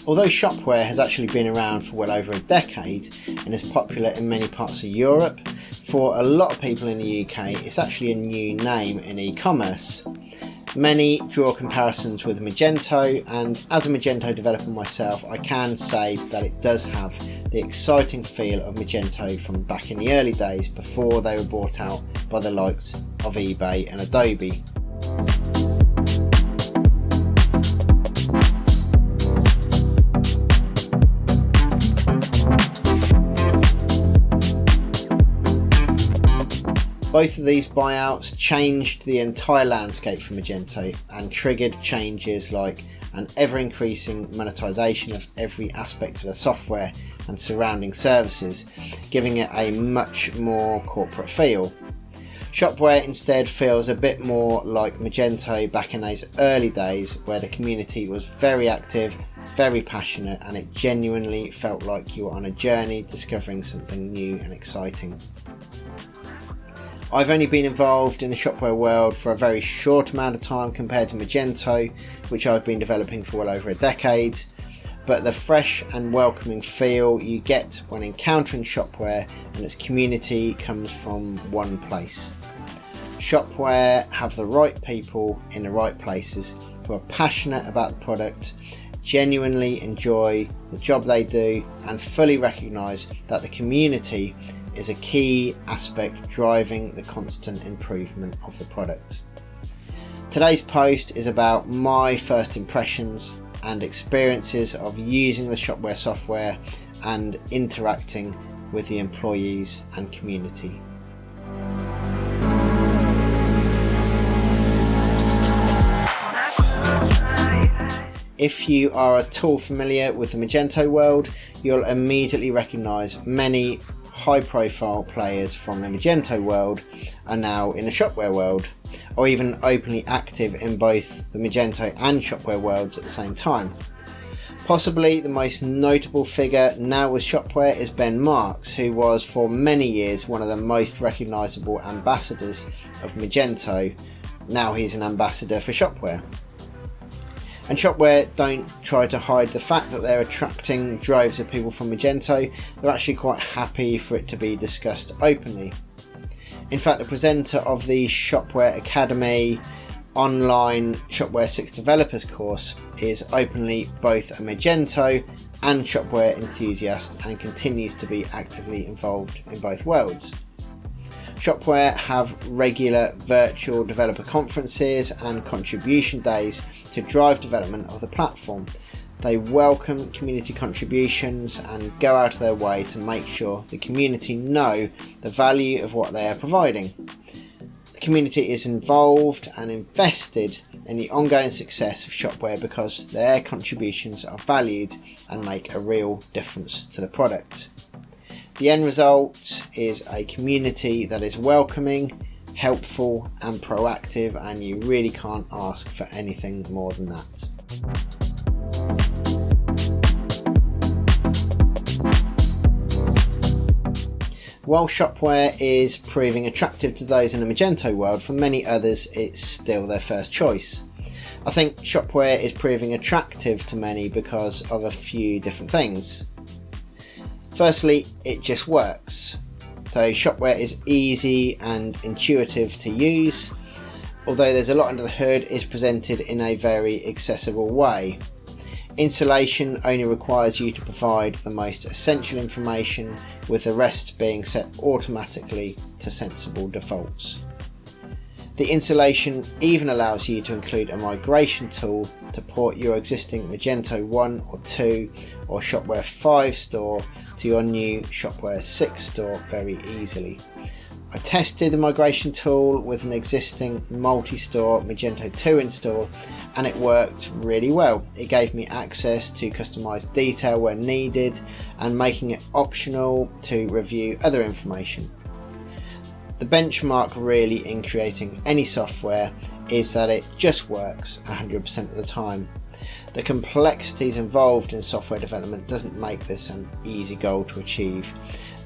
Although Shopware has actually been around for well over a decade and is popular in many parts of Europe, for a lot of people in the UK it's actually a new name in e-commerce. Many draw comparisons with Magento, and as a Magento developer myself, I can say that it does have the exciting feel of Magento from back in the early days before they were bought out by the likes of eBay and Adobe. Both of these buyouts changed the entire landscape for Magento and triggered changes like an ever-increasing monetization of every aspect of the software and surrounding services, giving it a much more corporate feel. Shopware instead feels a bit more like Magento back in those early days, where the community was very active, very passionate, and it genuinely felt like you were on a journey discovering something new and exciting. I've only been involved in the Shopware world for a very short amount of time compared to Magento, which I've been developing for well over a decade, but the fresh and welcoming feel you get when encountering Shopware and its community comes from one place. Shopware have the right people in the right places who are passionate about the product, genuinely enjoy the job they do, and fully recognise that the community is a key aspect driving the constant improvement of the product. Today's post is about my first impressions and experiences of using the Shopware software and interacting with the employees and community. If you are at all familiar with the Magento world, you'll immediately recognise many high-profile players from the Magento world are now in the Shopware world, or even openly active in both the Magento and Shopware worlds at the same time. Possibly the most notable figure now with Shopware is Ben Marks, who was for many years one of the most recognisable ambassadors of Magento. Now he's an ambassador for Shopware. And Shopware don't try to hide the fact that they're attracting droves of people from Magento. They're actually quite happy for it to be discussed openly. In fact, the presenter of the Shopware Academy online Shopware 6 developers course is openly both a Magento and Shopware enthusiast and continues to be actively involved in both worlds. Shopware have regular virtual developer conferences and contribution days to drive development of the platform. They welcome community contributions and go out of their way to make sure the community know the value of what they are providing. The community is involved and invested in the ongoing success of Shopware because their contributions are valued and make a real difference to the product. The end result is a community that is welcoming, helpful and proactive, and you really can't ask for anything more than that. While Shopware is proving attractive to those in the Magento world, for many others it's still their first choice. I think Shopware is proving attractive to many because of a few different things. Firstly, it just works. So Shopware is easy and intuitive to use, although there's a lot under the hood, it's presented in a very accessible way. Installation only requires you to provide the most essential information, with the rest being set automatically to sensible defaults. The installation even allows you to include a migration tool to port your existing Magento 1 or 2 or Shopware 5 store to your new Shopware 6 store very easily. I tested the migration tool with an existing multi-store Magento 2 install and it worked really well. It gave me access to customized detail where needed and making it optional to review other information. The benchmark really in creating any software is that it just works 100% of the time. The complexities involved in software development doesn't make this an easy goal to achieve,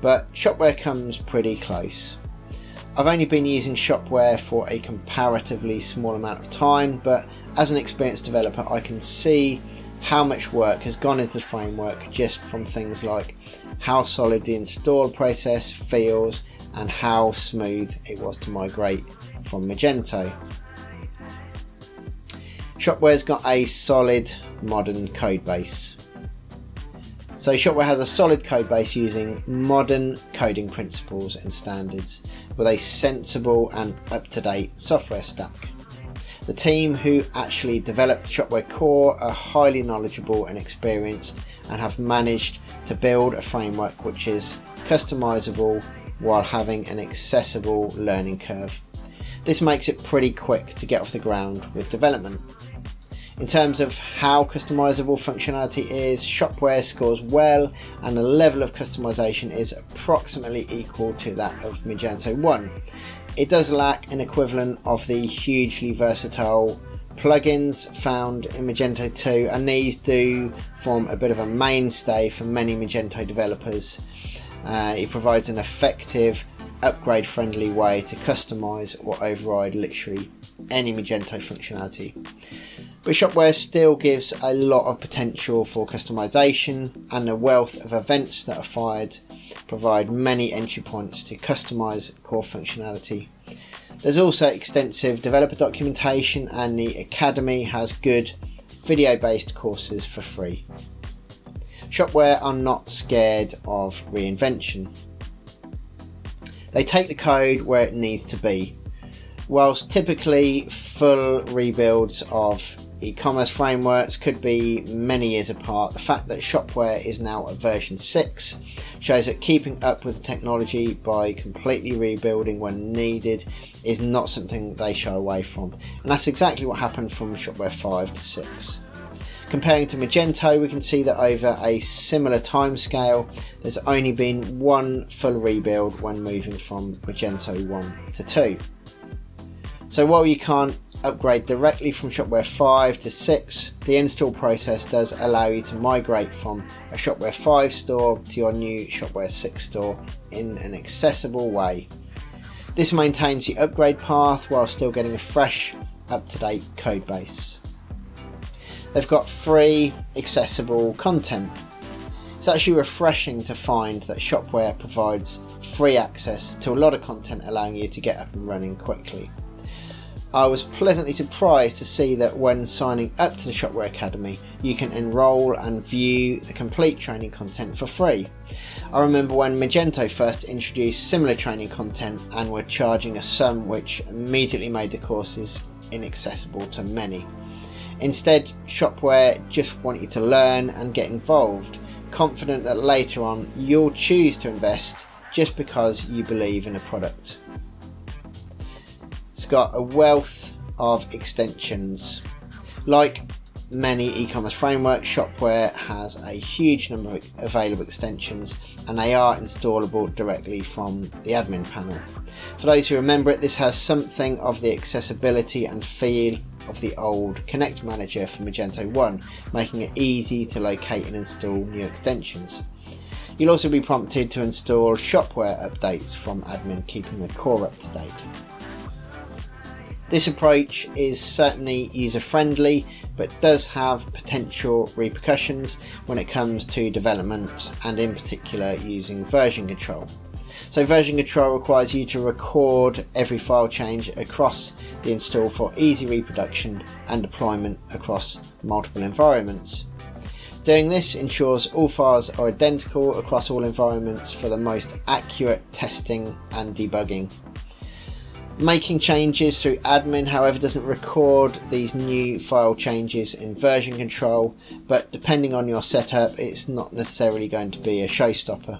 but Shopware comes pretty close. I've only been using Shopware for a comparatively small amount of time, but as an experienced developer I can see how much work has gone into the framework just from things like how solid the install process feels and how smooth it was to migrate from Magento. Shopware's got a solid modern code base. So Shopware has a solid code base using modern coding principles and standards with a sensible and up-to-date software stack. The team who actually developed the Shopware core are highly knowledgeable and experienced and have managed to build a framework which is customizable while having an accessible learning curve. This makes it pretty quick to get off the ground with development. In terms of how customizable functionality is, Shopware scores well, and the level of customization is approximately equal to that of Magento 1. It does lack an equivalent of the hugely versatile plugins found in Magento 2, and these do form a bit of a mainstay for many Magento developers. It provides an effective, upgrade-friendly way to customize or override literally any Magento functionality. But Shopware still gives a lot of potential for customization, and the wealth of events that are fired provide many entry points to customize core functionality. There's also extensive developer documentation, and the Academy has good video-based courses for free. Shopware are not scared of reinvention. They take the code where it needs to be. Whilst typically full rebuilds of e-commerce frameworks could be many years apart, the fact that Shopware is now at version 6 shows that keeping up with the technology by completely rebuilding when needed is not something they shy away from, and that's exactly what happened from Shopware 5 to 6. Comparing to Magento, we can see that over a similar timescale, there's only been one full rebuild when moving from Magento 1 to 2. So while you can't upgrade directly from Shopware 5 to 6, the install process does allow you to migrate from a Shopware 5 store to your new Shopware 6 store in an accessible way. This maintains the upgrade path while still getting a fresh, up-to-date code base. They've got free, accessible content. It's actually refreshing to find that Shopware provides free access to a lot of content, allowing you to get up and running quickly. I was pleasantly surprised to see that when signing up to the Shopware Academy, you can enrol and view the complete training content for free. I remember when Magento first introduced similar training content and were charging a sum which immediately made the courses inaccessible to many. Instead, Shopware just want you to learn and get involved, confident that later on you'll choose to invest just because you believe in a product. It's got a wealth of extensions. Like many e-commerce frameworks, Shopware has a huge number of available extensions, and they are installable directly from the admin panel. For those who remember it, this has something of the accessibility and feel of the old Connect Manager for Magento 1, making it easy to locate and install new extensions. You'll also be prompted to install Shopware updates from admin, keeping the core up to date. This approach is certainly user-friendly, but does have potential repercussions when it comes to development, and in particular using version control. So version control requires you to record every file change across the install for easy reproduction and deployment across multiple environments. Doing this ensures all files are identical across all environments for the most accurate testing and debugging. Making changes through admin, however, doesn't record these new file changes in version control, but depending on your setup, it's not necessarily going to be a showstopper.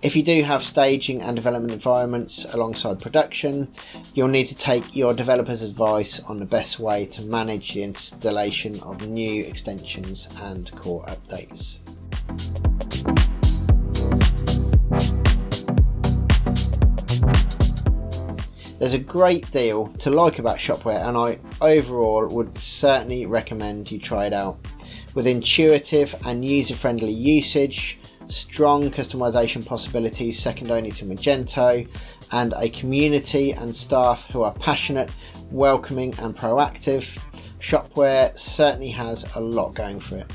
If you do have staging and development environments alongside production, you'll need to take your developer's advice on the best way to manage the installation of new extensions and core updates. There's a great deal to like about Shopware, and I overall would certainly recommend you try it out. With intuitive and user-friendly usage, strong customization possibilities second only to Magento, and a community and staff who are passionate, welcoming and proactive, Shopware certainly has a lot going for it.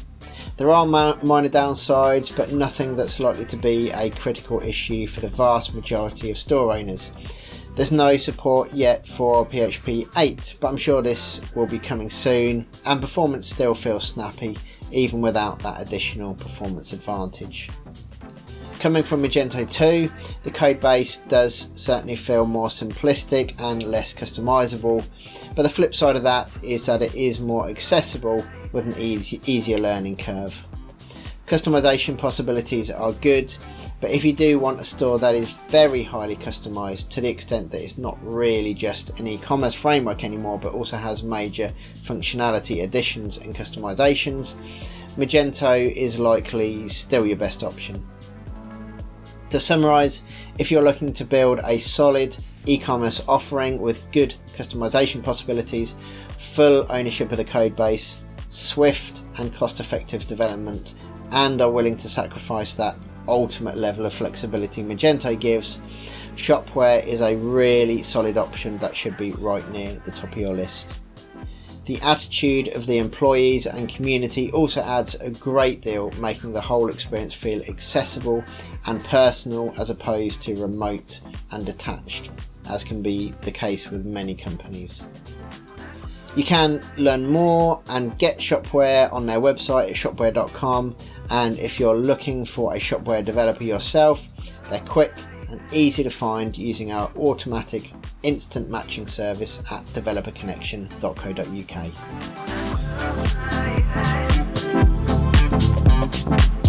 There are minor downsides, but nothing that's likely to be a critical issue for the vast majority of store owners. There's no support yet for PHP 8, but I'm sure this will be coming soon, and performance still feels snappy even without that additional performance advantage. Coming from Magento 2, the codebase does certainly feel more simplistic and less customizable, but the flip side of that is that it is more accessible with an easier learning curve. Customization possibilities are good, but if you do want a store that is very highly customized to the extent that it's not really just an e-commerce framework anymore but also has major functionality additions and customizations, Magento is likely still your best option. To summarize, if you're looking to build a solid e-commerce offering with good customization possibilities, full ownership of the code base, swift and cost-effective development, and are willing to sacrifice that ultimate level of flexibility Magento gives, Shopware is a really solid option that should be right near the top of your list. The attitude of the employees and community also adds a great deal, making the whole experience feel accessible and personal as opposed to remote and detached, as can be the case with many companies. You can learn more and get Shopware on their website at shopware.com, and if you're looking for a Shopware developer yourself, they're quick and easy to find using our automatic instant matching service at developerconnection.co.uk.